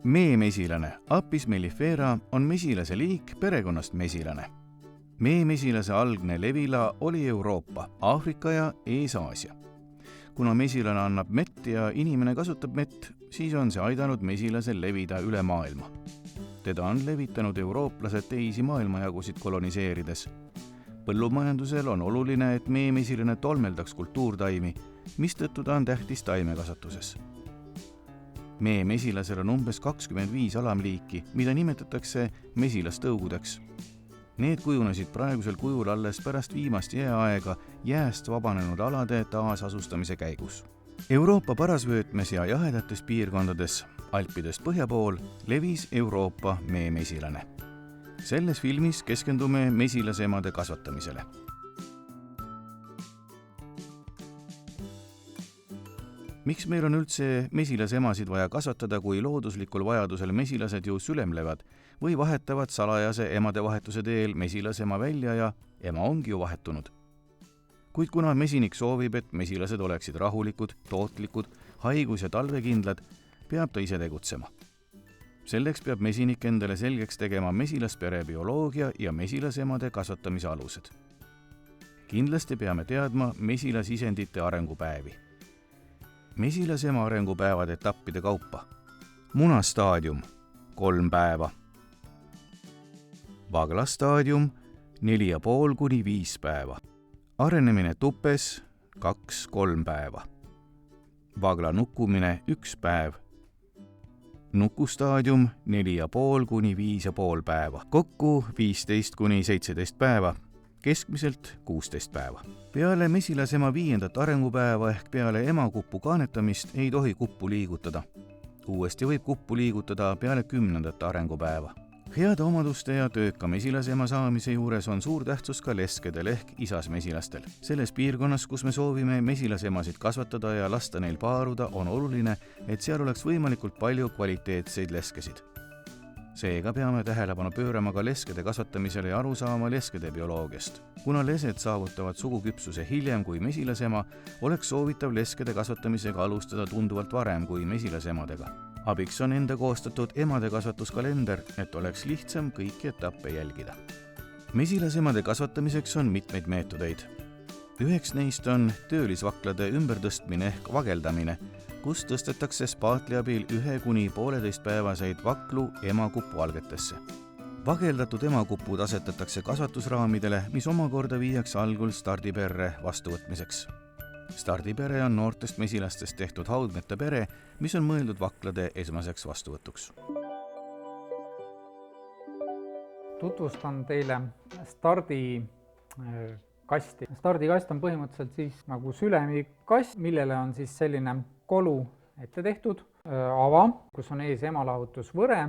Meemesilane Apis mellifera on mesilase liik perekonnast mesilane. Meemesilase algne levila oli Euroopa, Aafrika ja Ees-Aasia. Kuna mesilane annab mett ja inimene kasutab mett, siis on see aidanud mesilasel levida üle maailma. Teda on levitanud eurooplased teisi maailmajagusid koloniseerides. Põllumajandusel on oluline, et meemesilane tolmeldaks kultuurtaimi, mistõttu ta on tähtis taimekasvatuses. Meemesilasel on umbes 25 alamliiki, mida nimetatakse mesilastõugudeks. Need kujunesid praegusel kujul alles pärast viimast jääaega jääst vabanenud alade taasasustamise käigus. Euroopa parasvöötmes ja jahedates piirkondades, Alpidest põhja pool, levis Euroopa meemesilane. Selles filmis keskendume mesilasemade kasvatamisele. Miks meil on üldse mesilasemasid vaja kasvatada, kui looduslikul vajadusel mesilased ju sülemlevad või vahetavad salajase emade vahetuse teel mesilasema välja ja ema ongi ju vahetunud? Kuid kuna mesinik soovib, et mesilased oleksid rahulikud, tootlikud, haigus- ja talvekindlad, peab ta ise tegutsema. Selleks peab mesinik endale selgeks tegema mesilaspere bioloogia ja mesilasemade kasvatamise alused. Kindlasti peame teadma mesilasisendite arengupäevi. Mesilasema arengupäevad etappide kaupa. Munastaadium 3 päeva. Vaglastaadium 4,5 kuni 5 päeva. Arenemine tupes 2-3 päeva. Vagla nukkumine 1 päev. Nukustaadium 4,5 kuni 5,5 päeva. Kokku 15 kuni 17 päeva. Keskmiselt 16 päeva. Peale mesilasema 5. arengupäeva ehk peale emakupu kaanetamist ei tohi kuppu liigutada. Uuesti võib kuppu liigutada peale 10. arengupäeva. Heade omaduste ja tööka mesilasema saamise juures on suur tähtsus ka leskedel ehk isasmesilastel. Selles piirkonnas, kus me soovime mesilasemasid kasvatada ja lasta neil paaruda, on oluline, et seal oleks võimalikult palju kvaliteetseid leskesid. Seega peame tähelepanu pöörama ka leskede kasvatamisele ja aru saama leskede bioloogiast. Kuna lesed saavutavad suguküpsuse hiljem kui mesilasema, oleks soovitav leskede kasvatamisega alustada tunduvalt varem kui mesilasemadega. Abiks on enda koostatud emade kasvatuskalender, et oleks lihtsam kõiki etappe jälgida. Mesilasemade kasvatamiseks on mitmeid meetodeid. Üheks neist on töölisvaklade ümbertõstmine ehk vageldamine, kus tõstetakse spaatli abil 1 kuni 1,5 päevaseid vaklu emakupu algetesse. Vageldatud emakupud asetatakse kasvatusraamidele, mis omakorda viiakse algul stardiperre vastuvõtmiseks. Stardipere on noortest mesilastest tehtud haudmete pere, mis on mõeldud vaklade esmaseks vastuvõtuks. Tutvustan teile stardikasti. Stardikast on põhimõtteliselt siis nagu sülemikast, millele on siis selline kolu ette tehtud, ava, kus on ees emalahutusvõre,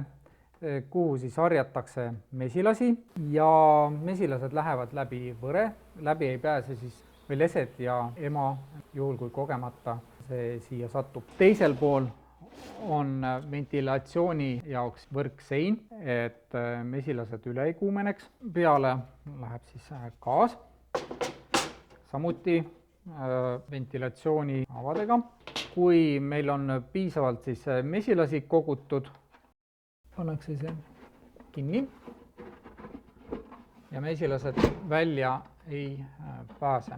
kuhu siis harjatakse mesilasi ja mesilased lähevad läbi võre, läbi ei pääse siis või lesed ja ema, juhul kui kogemata see siia satub. Teisel pool on ventilatsiooni jaoks võrksein, et mesilased üle ei kuumeneks. Peale läheb siis gaas, samuti ventilatsiooni avadega. Kui meil on piisavalt siis mesilasi kogutud, pannakse see kinni ja mesilased välja ei pääse.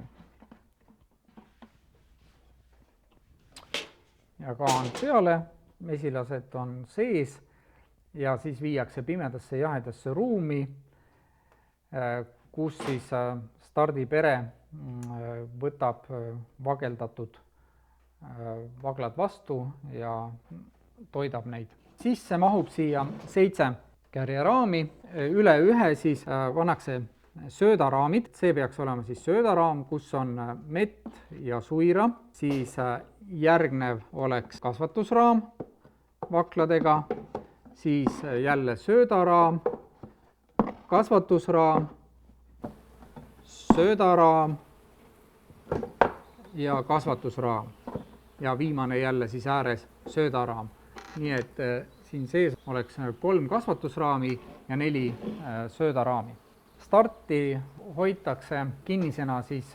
Ja kaan peale, mesilased on sees ja siis viiakse pimedasse jahedasse ruumi, kus siis stardipere võtab vageldatud vaglad vastu ja toidab neid. Sisse mahub siia 7 kärjeraami, üle ühe siis pannakse söödaraamid, see peaks olema siis söödaraam, kus on mett ja suira, siis järgnev oleks kasvatusraam vakladega, siis jälle söödaraam, kasvatusraam, söödaraam ja kasvatusraam ja viimane jälle siis ääres söödaraam. Nii et siin sees oleks 3 kasvatusraami ja 4 söödaraami. Starti hoitakse kinnisena siis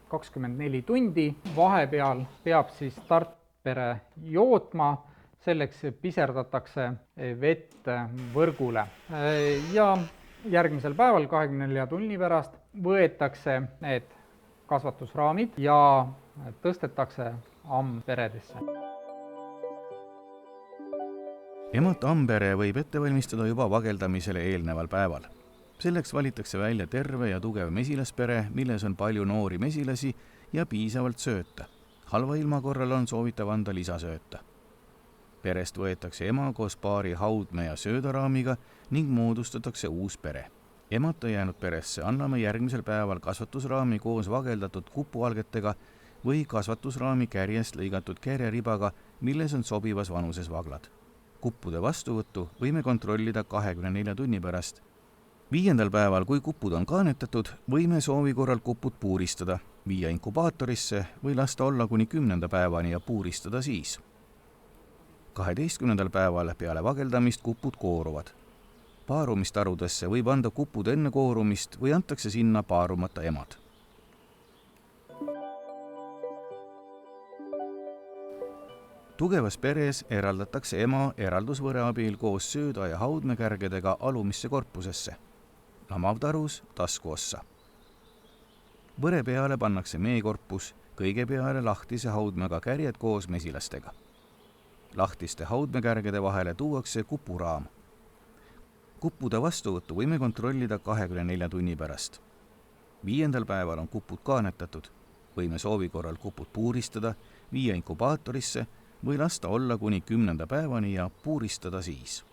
24 tundi, vahepeal peab siis startpere jootma selleks piserdatakse vett võrgule. Ja järgmisel päeval 24 tunni pärast võetakse need kasvatusraamid ja tõstetakse ammperedesse. Emat ammpere võib ette valmistada juba vageldamisele eelneval päeval. Selleks valitakse välja terve ja tugev mesilaspere, milles on palju noori mesilasi ja piisavalt sööta. Halva ilma korral on soovitav anda lisasööta. Perest võetakse ema koos paari haudme ja söödaraamiga ning moodustatakse uus pere. Emata jäänud peresse anname järgmisel päeval kasvatusraami koos vageldatud kupualgetega või kasvatusraami kärjest lõigatud kärjeribaga, milles on sobivas vanuses vaglad. Kuppude vastuvõttu võime kontrollida 24 tunni pärast. 5. päeval, kui kupud on kaanetatud, võime soovi korral kupud puuristada, viia inkubaatorisse või lasta olla kuni 10. päevani ja puuristada siis. 12. päeval peale vageldamist kupud kooruvad. Paarumistarudesse võib anda kupud enne koorumist või antakse sinna paarumata emad. Tugevas peres eraldatakse ema eraldusvõre abil koos sööda ja haudmekärgedega alumisse korpusesse, lamavtarus taskuossa. Võre peale pannakse meekorpus, kõige peale lahtise haudmega kärjed koos mesilastega. Lahtiste haudmekärgede vahele tuuakse kupuraam. Kuppude vastuvõttu võime kontrollida 24 tunni pärast. 5. päeval on kupud kaanetatud, võime soovi korral kupud puuristada, viia inkubaatorisse või lasta olla kuni 10. päevani ja puuristada siis.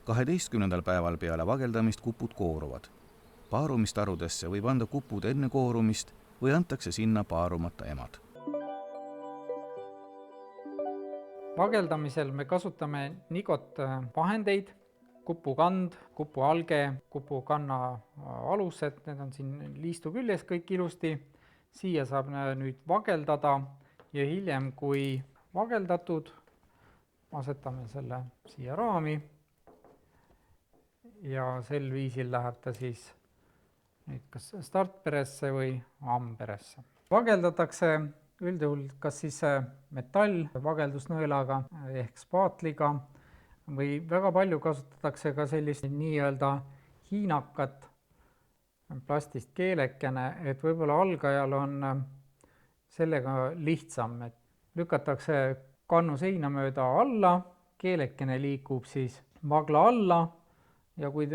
12. päeval peale vageldamist kupud kooruvad. Paarumistarudesse võib anda kupud enne koorumist või antakse sinna paarumata emad. Vageldamisel me kasutame nigot vahendeid, kupukand, kupualge, kupukanna alused, need on siin liistu küljes kõik ilusti. Siia saab nüüd vageldada ja hiljem, kui vageldatud, asetame selle siia raami ja sel viisil läheb ta siis nüüd kas startperesse või ammperesse. Vageldatakse üldjuhul kas siis metallvageldusnõelaga ehk spaatliga või väga palju kasutatakse ka sellist nii-öelda hiinakat plastist keelekene, et võib-olla algajal on sellega lihtsam, et lükatakse kannu seina mööda alla, keelekene liikub siis vagla alla ja kui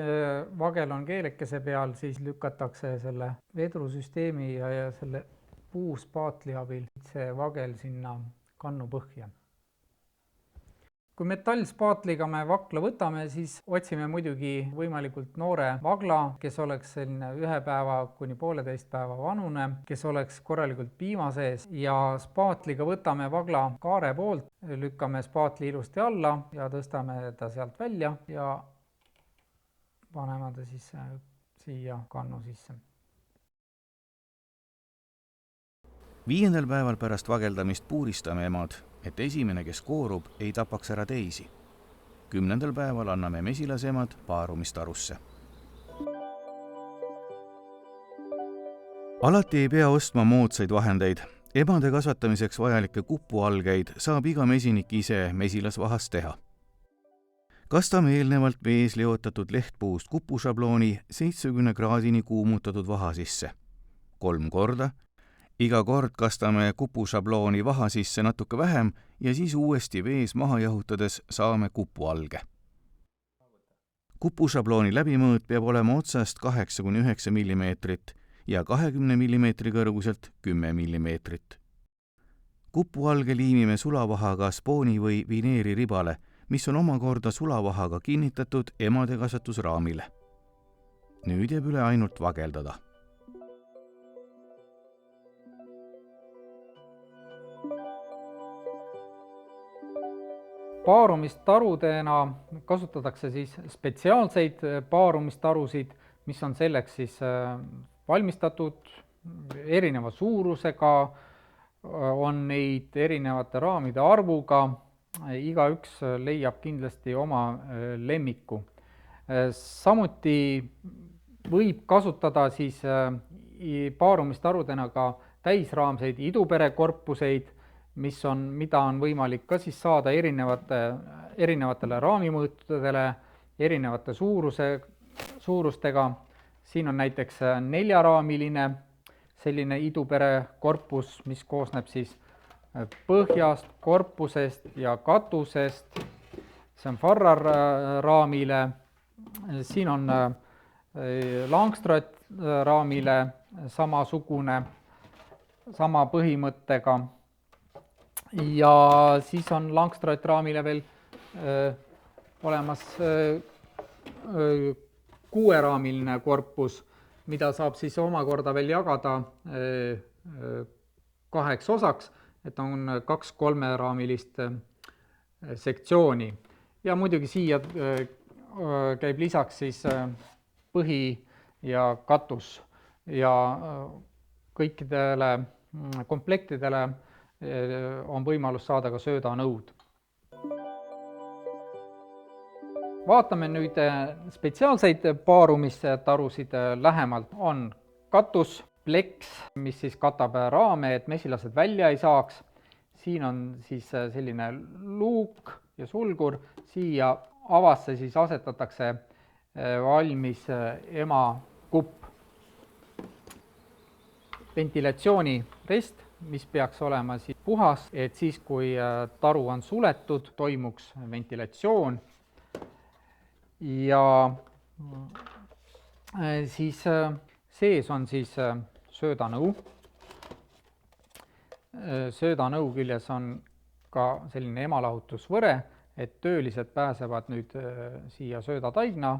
vagel on keelekese peal, siis lükatakse selle vedrusüsteemi ja selle puuspaatli abil see vagel sinna kannu põhja. Kui metallspaatliga me vakla võtame, siis otsime muidugi võimalikult noore vagla, kes oleks selline 1 päeva kuni 1,5 päeva vanune, kes oleks korralikult piima sees ja spaatliga võtame vagla kaare poolt, lükkame spaatli ilusti alla ja tõstame ta sealt välja ja paneme ta siis siia kannu sisse. 5. päeval pärast vageldamist puuristame emad, et esimene, kes koorub, ei tapaks ära teisi. 10. päeval anname mesilasemad paarumistarusse. Alati ei pea ostma moodsaid vahendeid. Emade kasvatamiseks vajalikke kupualgeid saab iga mesinik ise mesilasvahast teha. Kastame eelnevalt vees leotatud lehtpuust kupušablooni 70 kraadini kuumutatud vaha sisse. 3 korda. Iga kord kastame kupušablooni vaha sisse natuke vähem ja siis uuesti vees maha jahutades saame kupualge. Kupušablooni läbimõõt peab olema otsast 8–9 mm ja 20 mm kõrguselt 10 mm. Kupualge liimime sulavahaga spooni või vineeri ribale, mis on omakorda sulavahaga kinnitatud emade kasvatusraamile. Nüüd jääb üle ainult vageldada. Paarumistarudena kasutatakse siis spetsiaalseid paarumistarusid, mis on selleks siis valmistatud erineva suurusega, on neid erinevate raamide arvuga, igaüks leiab kindlasti oma lemmiku. Samuti võib kasutada siis paarumistarudena ka täisraamseid idupere korpuseid, mida on võimalik ka siis saada erinevatele raamimõõtudele, erinevate suurustega. Siin on näiteks 4-raamiline selline idupere korpus, mis koosneb siis põhjast, korpusest ja katusest. See on Farrar-raamile. Siin on Langstroth-raamile samasugune, sama põhimõttega. Ja siis on Langstroth-raamile veel olemas 6-raamiline korpus, mida saab siis omakorda veel jagada 2 osaks, et on 2 3-raamilist sektsiooni. Ja muidugi siia käib lisaks siis põhi ja katus ja kõikidele komplektidele on võimalus saada ka söödanõud. Vaatame nüüd spetsiaalseid paarumistarusid lähemalt. On katus, pleks, mis siis katab raame, et mesilased välja ei saaks. Siin on siis selline luuk ja sulgur. Siia avasse siis asetatakse valmis emakupp. Ventilatsioonirist, mis peaks olema siis puhas, et siis kui taru on suletud, toimuks ventilatsioon. Ja siis sees on siis söödanõu. Söödanõu küljes on ka selline emalahutusvõre, et töölised pääsevad nüüd siia söödataigna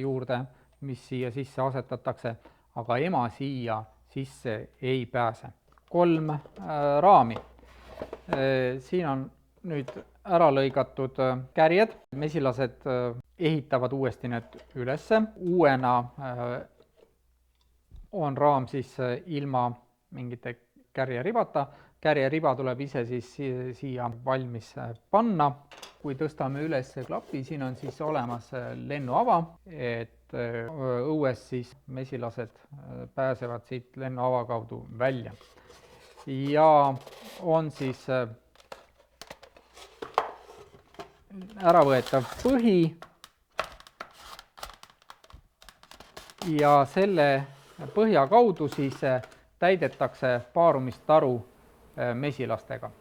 juurde, mis siia sisse asetatakse, aga ema siia sisse ei pääse. 3 raami. Siin on nüüd ära lõigatud kärjed. Mesilased ehitavad uuesti need ülesse. Uuena on raam siis ilma mingite kärjeribata. Kärjeriba tuleb ise siis siia valmis panna. Kui tõstame üles klapi, siin on siis olemas lennuava, et õues siis mesilased pääsevad siit lennuava kaudu välja. Ja on siis äravõetav põhi ja selle põhja kaudu siis täidetakse paarumistaru mesilastega.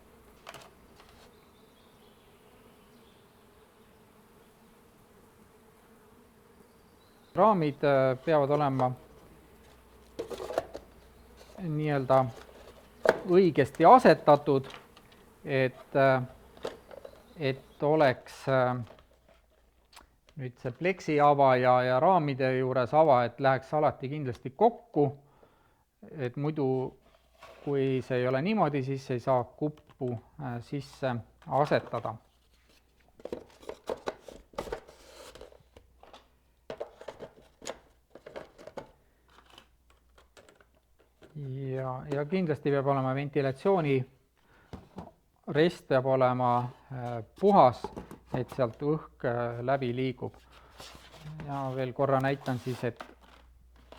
Raamid peavad olema nii-öelda õigesti asetatud, et oleks nüüd see pleksiava ja raamide juures ava, et läheks alati kindlasti kokku, et muidu kui see ei ole niimoodi, siis ei saa kuppu sisse asetada. Ja kindlasti peab olema ventilatsioonirest peab olema puhas, et sealt õhk läbi liigub. Ja veel korra näitan siis, et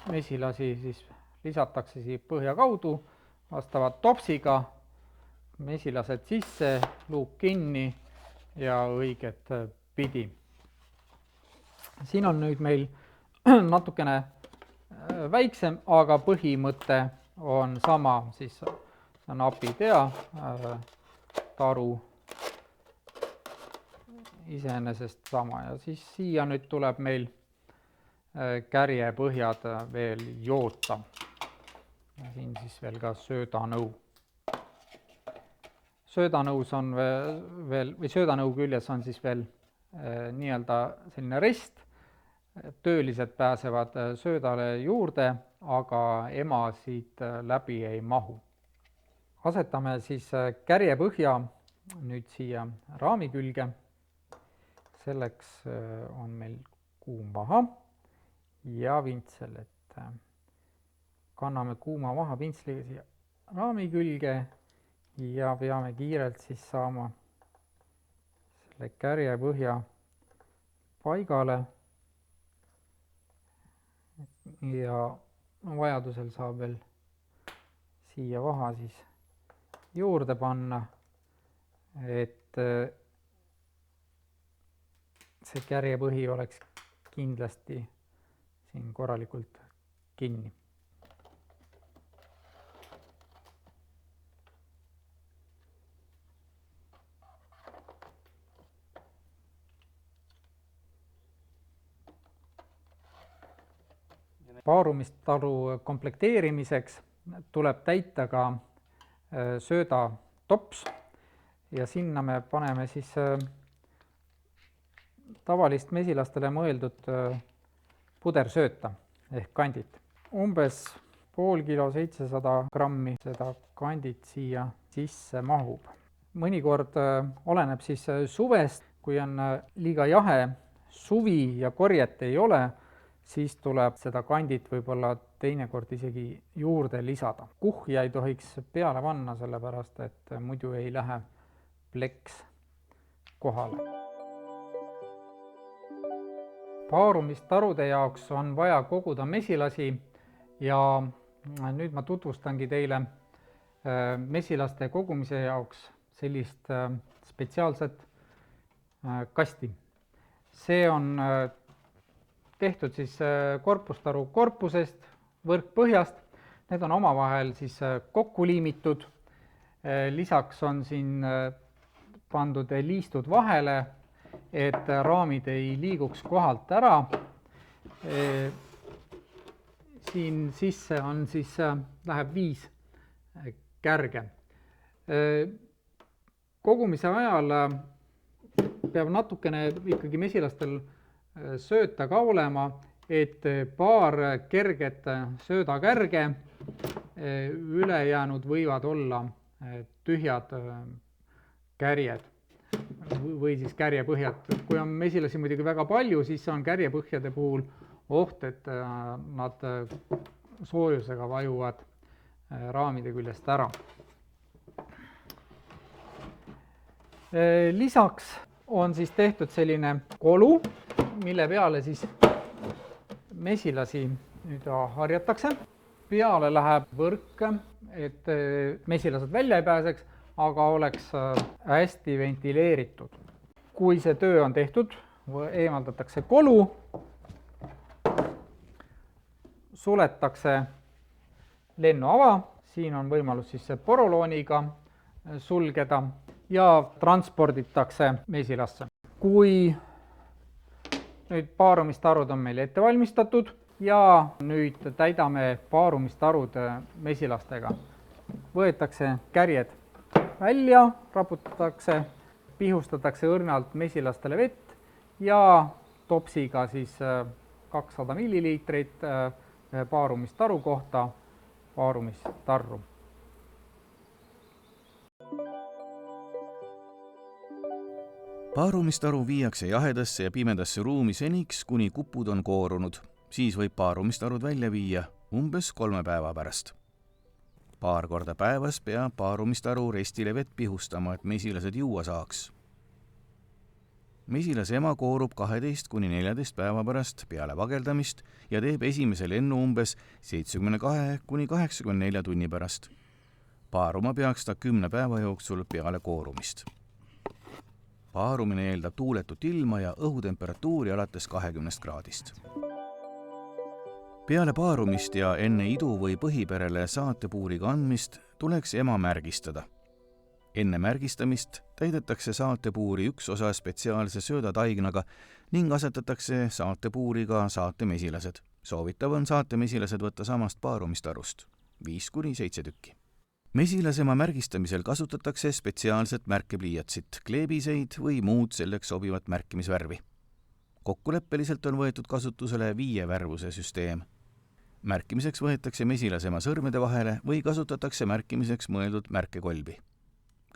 mesilasi siis lisatakse siia põhja kaudu vastava topsiga, mesilased sisse, luuk kinni ja õiget pidi. Siin on nüüd meil natukene väiksem, aga põhimõte on sama, siis on apitea, taru iseenesest sama ja siis siia nüüd tuleb meil kärjepõhjad veel joota. Ja siin siis veel ka söödanõu. Söödanõus on veel, või söödanõu küljes on siis veel nii-öelda selline rest. Töölised pääsevad söödale juurde, aga ema siit läbi ei mahu. Asetame siis kärjepõhja nüüd siia raami külge. Selleks on meil kuum vaha ja vintsel, et kanname kuuma vaha pintsliga siia raami külge ja peame kiirelt siis saama selle kärjepõhja paigale. Ja vajadusel saab veel siia vaha siis juurde panna et see kärjepõhi oleks kindlasti siin korralikult kinni. Paarumistaru komplekteerimiseks tuleb täita ka söödatops ja sinna me paneme siis tavalist mesilastele mõeldud pudersööta ehk kandit. Umbes pool kilo 700 grammi seda kandit siia sisse mahub. Mõnikord oleneb siis suvest, kui on liiga jahe suvi ja korjet ei ole, siis tuleb seda kandit võib-olla teinekord isegi juurde lisada. Kuhja ei tohiks peale panna, sellepärast et muidu ei lähe pleks kohale. Paarumistarude jaoks on vaja koguda mesilasi ja nüüd ma tutvustangi teile mesilaste kogumise jaoks sellist spetsiaalset kasti. See on tehtud siis korpustaru korpusest, võrkpõhjast, need on omavahel siis kokku liimitud, lisaks on siin pandud liistud vahele, et raamid ei liiguks kohalt ära. Siin sisse on siis, läheb 5 kärge. Kogumise ajal peab natukene ikkagi mesilastel sööta ka olema, et paar kerget söödakärge, ülejäänud võivad olla tühjad kärjed või siis kärjepõhjad. Kui on mesilasi muidugi väga palju, siis on kärjepõhjade puhul oht, et nad soojusega vajuvad raamide küljest ära. Lisaks on siis tehtud selline kolu, mille peale siis mesilasi nüüd harjatakse. Peale läheb võrk, et mesilased välja ei pääseks, aga oleks hästi ventileeritud. Kui see töö on tehtud, eemaldatakse kolu, suletakse lennuava, siin on võimalus siis porolooniga sulgeda ja transporditakse mesilasse. Kui nüüd paarumistarud on meil ette valmistatud ja nüüd täidame paarumistarud mesilastega. Võetakse kärjed välja, raputatakse, pihustatakse õrnalt mesilastele vett ja topsiga siis 200 milliliitrit paarumistaru kohta paarumistarru. Paarumistaru viiakse jahedasse ja pimedasse ruumi seniks, kuni kupud on koorunud. Siis võib paarumistarud välja viia umbes 3 päeva pärast. Paar korda päevas peab paarumistaru restile vett pihustama, et mesilased juua saaks. Mesilase ema koorub 12–14 päeva pärast peale vageldamist ja teeb esimese lennu umbes 72–84 tunni pärast. Paaruma peaks ta 10 päeva jooksul peale koorumist. Paarumine eeldab tuuletut ilma ja õhutemperatuuri alates 20 kraadist. Peale paarumist ja enne idu või põhiperele saatepuuriga andmist tuleks ema märgistada. Enne märgistamist täidetakse saatepuuri üks osa spetsiaalse söödataignaga ning asetatakse saatepuuriga saatemesilased. Soovitav on saatemesilased võtta samast paarumistarust, 5–7 tükki. Mesilasema märgistamisel kasutatakse spetsiaalset märkepliiatsit, kleebiseid või muud selleks sobivat märkimisvärvi. Kokkuleppeliselt on võetud kasutusele 5 värvuse süsteem. Märkimiseks võetakse mesilasema sõrmede vahele või kasutatakse märkimiseks mõeldud märkekolbi.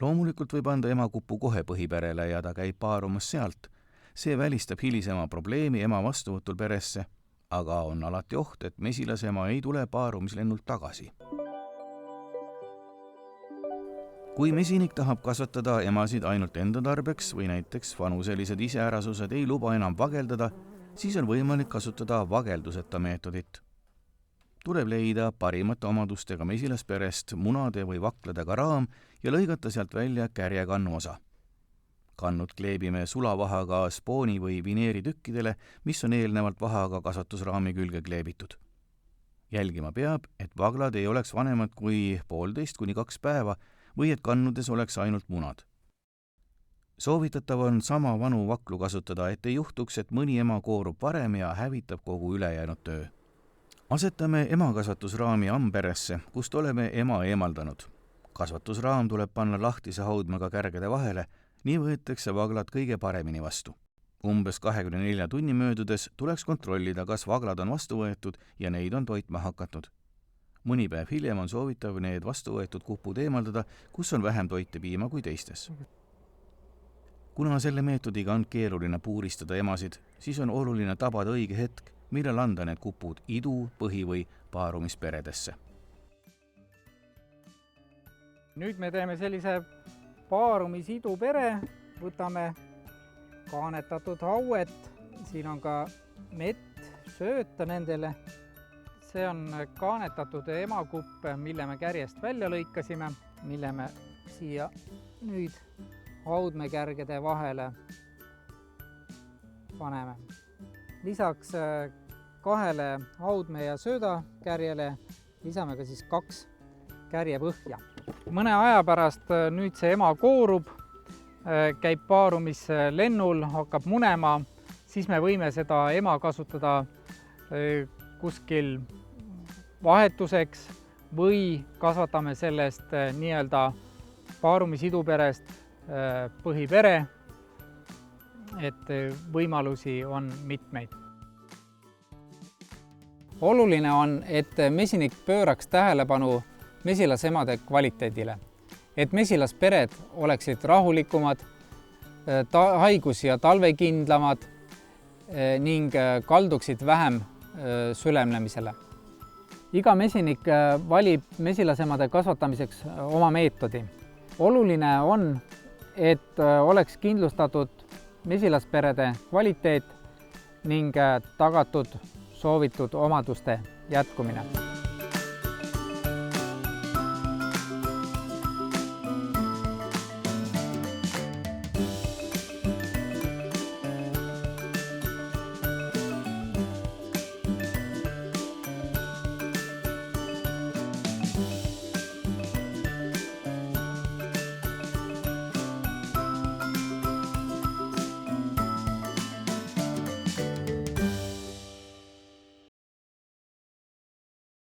Loomulikult võib anda ema kupu kohe põhiperele ja ta käib paarumas sealt. See välistab hilisema probleemi ema vastuvõtul peresse, aga on alati oht, et mesilasema ei tule paarumislennult tagasi. Kui mesinik tahab kasvatada emasid ainult enda tarbeks või näiteks vanuselised iseärasused ei luba enam vageldada, siis on võimalik kasutada vagelduseta meetodit. tuleb leida parimate omadustega mesilasperest munade või vakladega raam ja lõigata sealt välja kärjekannu osa. Kannud kleebime sulavahaga spooni või vineeritükkidele, mis on eelnevalt vahaga kasvatusraami külge kleebitud. Jälgima peab, et vaglad ei oleks vanemad kui 1,5 kuni 2 päeva või et kannudes oleks ainult munad. Soovitatav on sama vanu vaklu kasutada, et ei juhtuks, et mõni ema koorub varem ja hävitab kogu ülejäänud töö. Asetame emakasvatusraami amperesse, kust oleme ema eemaldanud. Kasvatusraam tuleb panna lahtise haudmega kärgede vahele, nii võetakse vaglad kõige paremini vastu. Umbes 24 tunni möödudes tuleks kontrollida, kas vaglad on vastu võetud ja neid on toitma hakatud. Mõni päev hiljem on soovitav need vastu võetud kupud eemaldada, kus on vähem toitepiima kui teistes. Kuna selle meetodiga on keeruline puuristada emasid, siis on oluline tabada õige hetk, millal anda need kupud idu-, põhi- või paarumisperedesse. Nüüd me teeme sellise paarumisidu pere, võtame kaanetatud hauet, siin on ka mett, sööta nendele. See on kaanetatud emakupp, mille me kärjest välja lõikasime, mille me siia nüüd haudmekärgede vahele paneme. Lisaks 2 haudme- ja söödakärjele lisame ka siis 2 kärjepõhja. Mõne aja pärast nüüd see ema koorub, käib paarumislennul, hakkab munema, siis me võime seda ema kasutada kuskil vahetuseks või kasvatame sellest nii-öelda paarumisiduperest põhipere, et võimalusi on mitmeid. Oluline on, et mesinik pööraks tähelepanu mesilasemade kvaliteedile, et mesilaspered oleksid rahulikumad, haigus- ja talvekindlamad ning kalduksid vähem sülemlemisele. Iga mesinik valib mesilasemade kasvatamiseks oma meetodi. Oluline on, et oleks kindlustatud mesilasperede kvaliteet ning tagatud soovitud omaduste jätkumine.